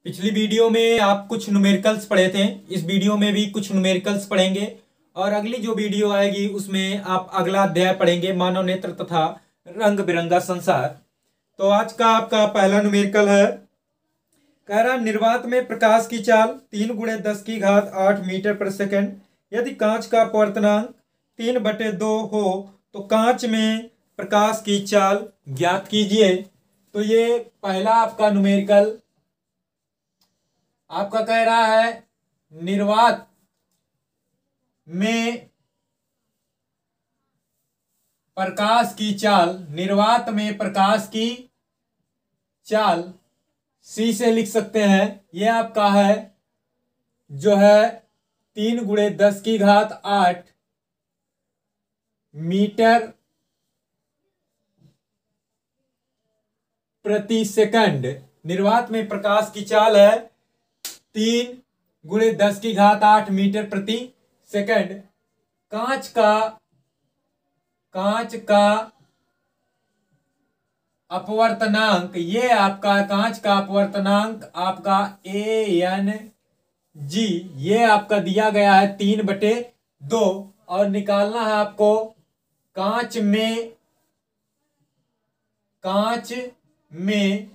पिछली वीडियो में आप कुछ न्यूमेरिकल्स पढ़े थे। इस वीडियो में भी कुछ न्यूमेरिकल्स पढ़ेंगे और अगली जो वीडियो आएगी उसमें आप अगला अध्याय पढ़ेंगे, मानव नेत्र तथा रंग बिरंगा संसार। तो आज का आपका पहला न्यूमेरिकल है, कह रहा निर्वात में प्रकाश की चाल 3 × 10⁸ मीटर पर सेकंड। यदि कांच का अपवर्तनांक 3/2 हो तो कांच में प्रकाश की चाल ज्ञात कीजिए। तो ये पहला आपका न्यूमेरिकल आपका कह रहा है निर्वात में प्रकाश की चाल, निर्वात में प्रकाश की चाल सी से लिख सकते हैं। यह आपका है जो है 3 × 10⁸ मीटर प्रति सेकंड। निर्वात में प्रकाश की चाल है 3 × 10⁸ मीटर प्रति सेकंड। कांच का अपवर्तनांक, ये आपका कांच का अपवर्तनांक आपका ANG, ये आपका दिया गया है 3/2 और निकालना है आपको कांच में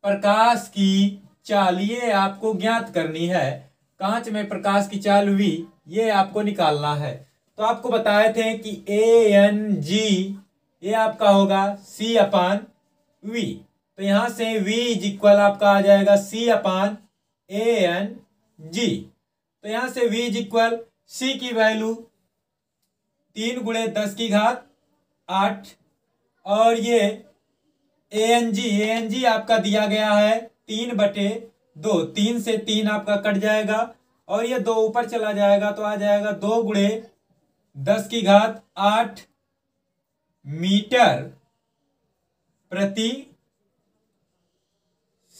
प्रकाश की चाल, ये आपको ज्ञात करनी है। कांच में प्रकाश की चाल V, ये आपको निकालना है। तो आपको बताए थे कि ANG ये आपका होगा C/V। तो यहां से V = आपका आ जाएगा C/ANG। तो यहां से V = C की वैल्यू 3 × 10⁸ और ये ANG आपका दिया गया है 3/2। 3 से 3 आपका कट जाएगा और ये 2 ऊपर चला जाएगा तो आ जाएगा 2 × 10⁸ मीटर प्रति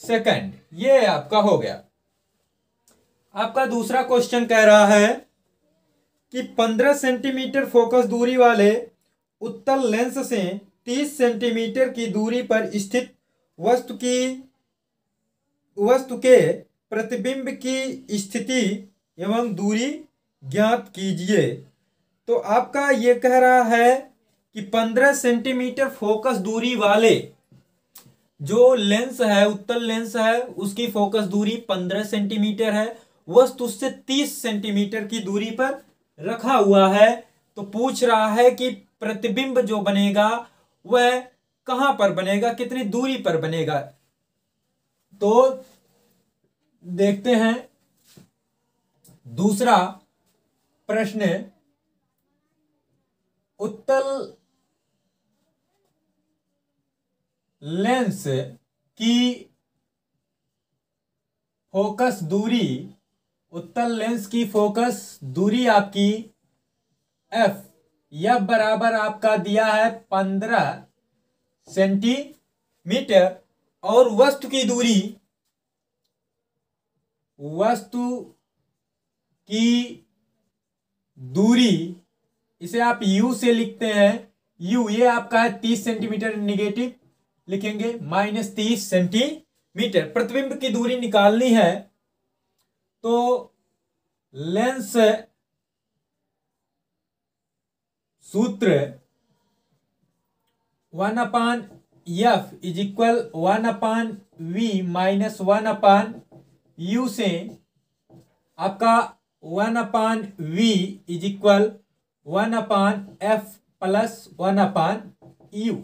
सेकंड। ये आपका हो गया। आपका दूसरा क्वेश्चन कह रहा है कि 15 सेंटीमीटर फोकस दूरी वाले उत्तल लेंस से 30 सेंटीमीटर की दूरी पर स्थित वस्तु के प्रतिबिंब की स्थिति एवं दूरी ज्ञात कीजिए। तो आपका ये कह रहा है कि 15 सेंटीमीटर फोकस दूरी वाले जो लेंस है, उत्तल लेंस है, उसकी फोकस दूरी 15 सेंटीमीटर है, वस्तु उससे 30 सेंटीमीटर की दूरी पर रखा हुआ है। तो पूछ रहा है कि प्रतिबिंब जो बनेगा वह कहां पर बनेगा, कितनी दूरी पर बनेगा। तो देखते हैं दूसरा प्रश्न, उत्तल लेंस की फोकस दूरी, उत्तल लेंस की फोकस दूरी आपकी F बराबर आपका दिया है 15 सेंटीमीटर और वस्तु की दूरी इसे आप U से लिखते हैं। U ये आपका है 30 सेंटीमीटर, निगेटिव लिखेंगे -30 सेंटीमीटर। प्रतिबिंब की दूरी निकालनी है तो लेंस सूत्र 1/F = 1/V - 1/U से आपका 1/V = 1/F + 1/U।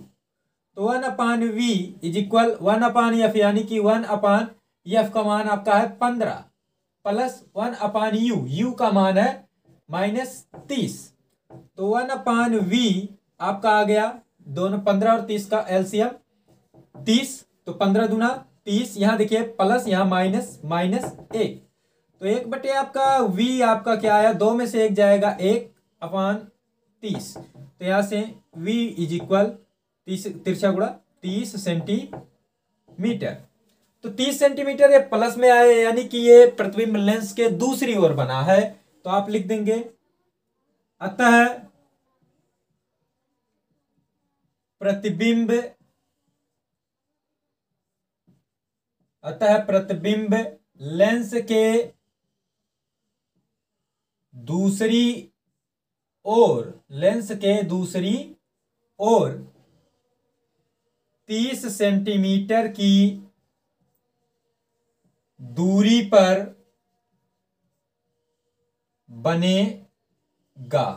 तो 1/V = 1/F यानी कि 1/F का मान आपका है 15 प्लस 1/U, U का मान है -30। तो 1/V आपका आ गया, दोनों 15 और 30 का LCM 30। तो 15 दूना 30, यहां देखिए प्लस, यहां -1। तो 1/, आपका V आपका क्या आया, 2 में से 1 जाएगा, 1/30। तो यहां से V = 30 सेंटीमीटर। तो 30 सेंटीमीटर ये प्लस में आए, यानी कि ये प्रतिबिंब लेंस के दूसरी ओर बना है। तो आप लिख देंगे अतः प्रतिबिंब लेंस के दूसरी ओर 30 सेंटीमीटर की दूरी पर बनेगा।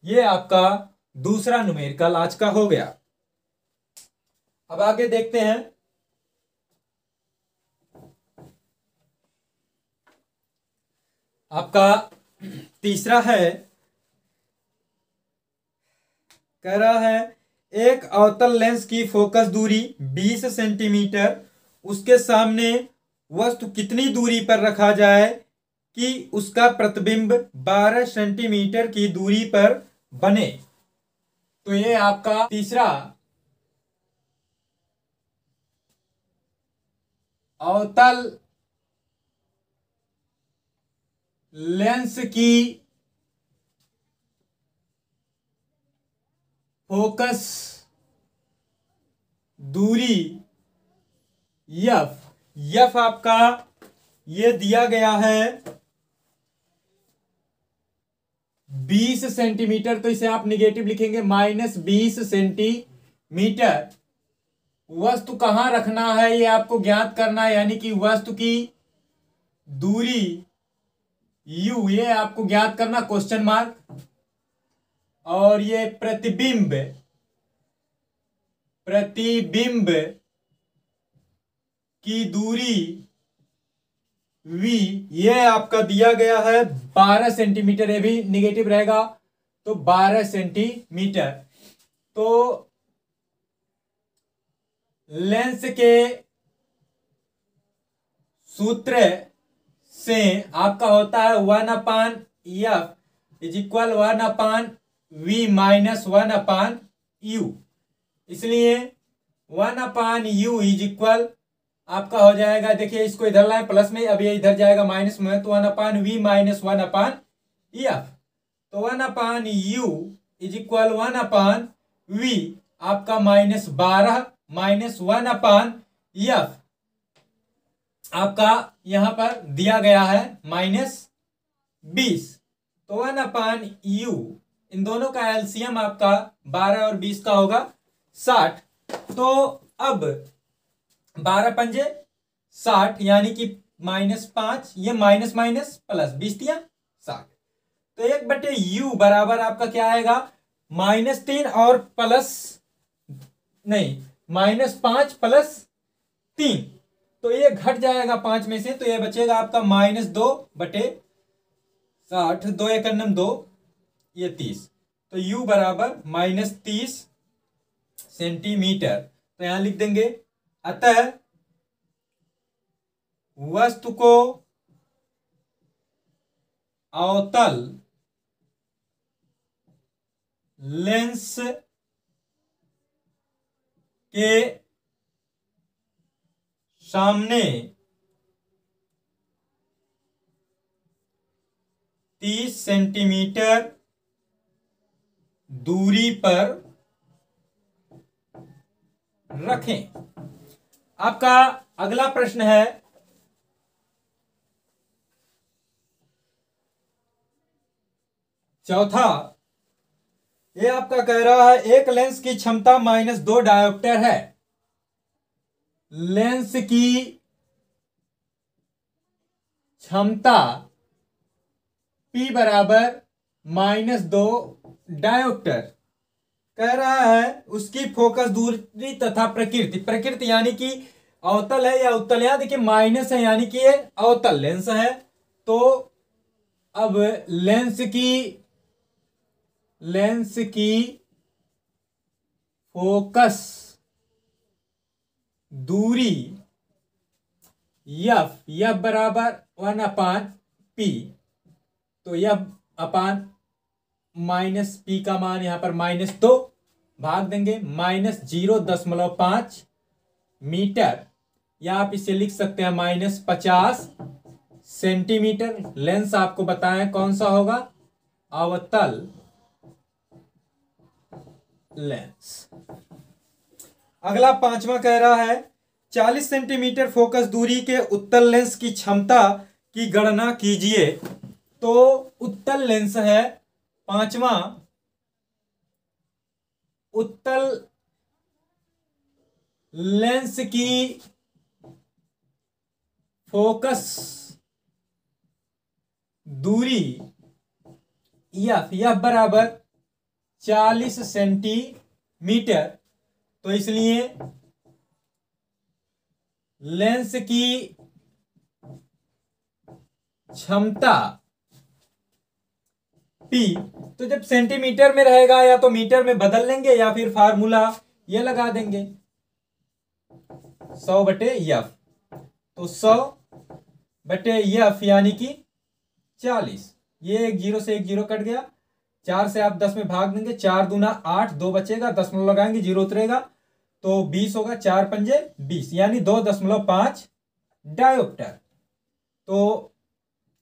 ये आपका दूसरा न्यूमेरिकल आज का हो गया। अब आगे देखते हैं। आपका तीसरा है, कह रहा है एक अवतल लेंस की फोकस दूरी 20 सेंटीमीटर, उसके सामने वस्तु कितनी दूरी पर रखा जाए कि उसका प्रतिबिंब 12 सेंटीमीटर की दूरी पर बने। तो ये आपका तीसरा अवतल लेंस की फोकस दूरी यफ आपका ये दिया गया है 20 सेंटीमीटर, तो इसे आप निगेटिव लिखेंगे -20 सेंटीमीटर। वस्तु कहां रखना है ये आपको ज्ञात करना है, यानी कि वस्तु की दूरी u ये आपको ज्ञात करना क्वेश्चन मार्क। और ये प्रतिबिंब की दूरी v ये आपका दिया गया है 12 सेंटीमीटर, ये भी निगेटिव रहेगा तो 12 सेंटीमीटर। तो लेंस के सूत्र से आपका होता है 1/f is equal 1/v minus 1/u। इसलिए 1/u इज इक्वल आपका हो जाएगा, देखिए इसको इधर लाए प्लस में, अब ये इधर जाएगा माइनस में, तो 1/v माइनस 1/f। तो 1/u इज इक्वल 1/v आपका -12 माइनस 1/f आपका यहां पर दिया गया है -20। तो 1/u इन दोनों का एलसीएम आपका 12 और 20 का होगा 60। तो अब 12 पंजे 60, यानी कि -5, ये माइनस माइनस प्लस 20 दिया 60। तो 1/u बराबर आपका क्या आएगा, -3 और प्लस नहीं -5 प्लस 3, तो ये घट जाएगा 5 में से, तो ये बचेगा आपका -2/60, 2 1 2, ये 30। तो u बराबर -30 सेंटीमीटर। तो यहां लिख देंगे, अतः वस्तु को अवतल लेंस के सामने 30 सेंटीमीटर दूरी पर रखें। आपका अगला प्रश्न है, चौथा। ये आपका कह रहा है एक लेंस की क्षमता -2 डायोप्टर है। लेंस की क्षमता P बराबर -2 डायोप्टर। कह रहा है उसकी फोकस दूरी तथा प्रकृति यानी कि अवतल है या उत्तल, यहां देखिए माइनस है यानी कि ये अवतल लेंस है। तो अब लेंस की फोकस दूरी यफ बराबर 1/p। तो यफ अपान -p का मान यहां पर -2 भाग देंगे -0.5 मीटर, या आप इसे लिख सकते हैं -50 सेंटीमीटर। लेंस आपको बताएं कौन सा होगा, अवतल लेंस। अगला 5वां कह रहा है 40 सेंटीमीटर फोकस दूरी के उत्तल लेंस की क्षमता की गणना कीजिए। तो उत्तल लेंस है पांचवा, उत्तल लेंस की फोकस दूरी यफ बराबर 40 सेंटीमीटर। तो इसलिए लेंस की क्षमता P, तो जब सेंटीमीटर में रहेगा या तो मीटर में बदल लेंगे या फिर फार्मूला ये लगा देंगे 100/F। तो 100/F यानी कि 40। ये एक जीरो से एक जीरो कट गया, 4 से आप 10 में भाग देंगे, 4 दूना 8, 2 बचेगा, 10 लगाएंगे, जीरो उतरेगा तो 20 होगा, 4 पंजे 20 यानी 2.5 डायोप्टर। तो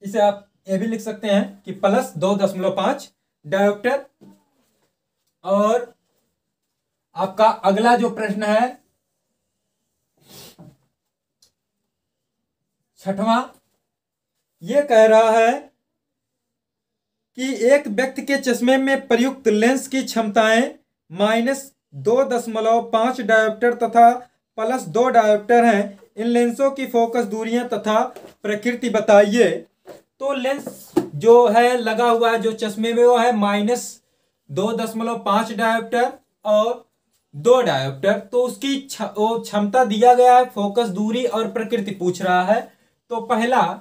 इसे आप ये भी लिख सकते हैं कि प्लस 2.5 डायोप्टर। और आपका अगला जो प्रश्न है छठवां, यह कह रहा है कि एक व्यक्ति के चश्मे में प्रयुक्त लेंस की क्षमताएं -2.5 डायोप्टर तथा +2 डायोप्टर हैं। इन लेंसों की फोकस दूरियां तथा प्रकृति बताइए। तो लेंस जो है लगा हुआ है जो चश्मे में वो है -2.5 डायोप्टर और 2 डायोप्टर। तो उसकी क्षमता दिया गया है, फोकस दूरी और प्रकृति पूछ रहा है। तो पहला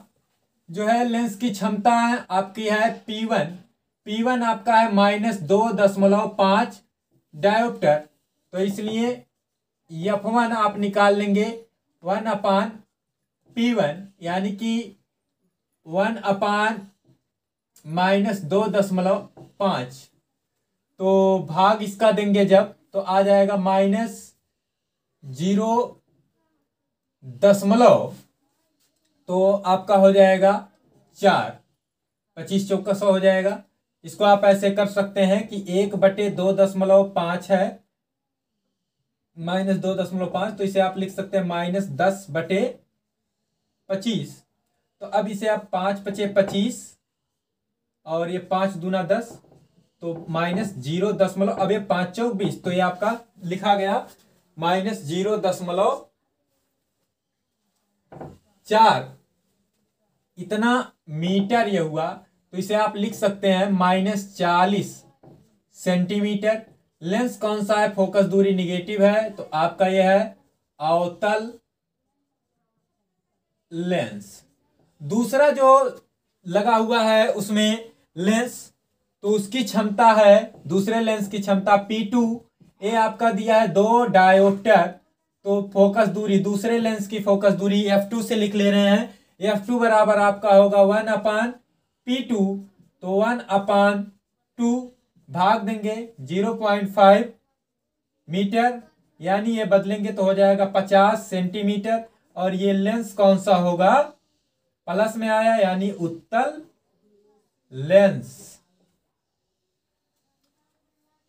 जो है लेंस की क्षमता आपकी है P1 आपका है -2.5 डायोप्टर। तो इसलिए F1 आप निकाल लेंगे 1/P1 यानी कि 1/-2.5। तो भाग इसका देंगे जब तो आ जाएगा -0.0, तो आपका हो जाएगा 4, 25 चौका 100 हो जाएगा। इसको आप ऐसे कर सकते हैं कि 1/2.5 है -2.5, तो इसे आप लिख सकते हैं -10/25। तो अब इसे आप 5×5 = 25 और ये 5 दूना 10 तो -0. अब ये 5 चौक 20, तो ये आपका लिखा गया -0.4 इतना मीटर ये हुआ। तो इसे आप लिख सकते हैं -40 सेंटीमीटर। लेंस कौन सा है, फोकस दूरी निगेटिव है, तो आपका यह है अवतल लेंस। दूसरा जो लगा हुआ है उसमें लेंस, तो उसकी क्षमता है, दूसरे लेंस की क्षमता P2। ये आपका दिया है 2 डायोप्टर। तो फोकस दूरी, दूसरे लेंस की फोकस दूरी F2 से लिख ले रहे हैं। F2 बराबर आपका होगा 1/P2। तो 1/2 भाग देंगे 0.5 मीटर यानी ये बदलेंगे तो हो जाएगा 50 सेंटीमीटर। और ये लेंस कौन सा होगा, प्लस में आया यानी उत्तल लेंस।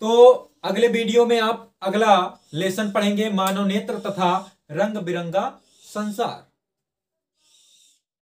तो अगले वीडियो में आप अगला लेसन पढ़ेंगे, मानव नेत्र तथा रंग बिरंगा संसार।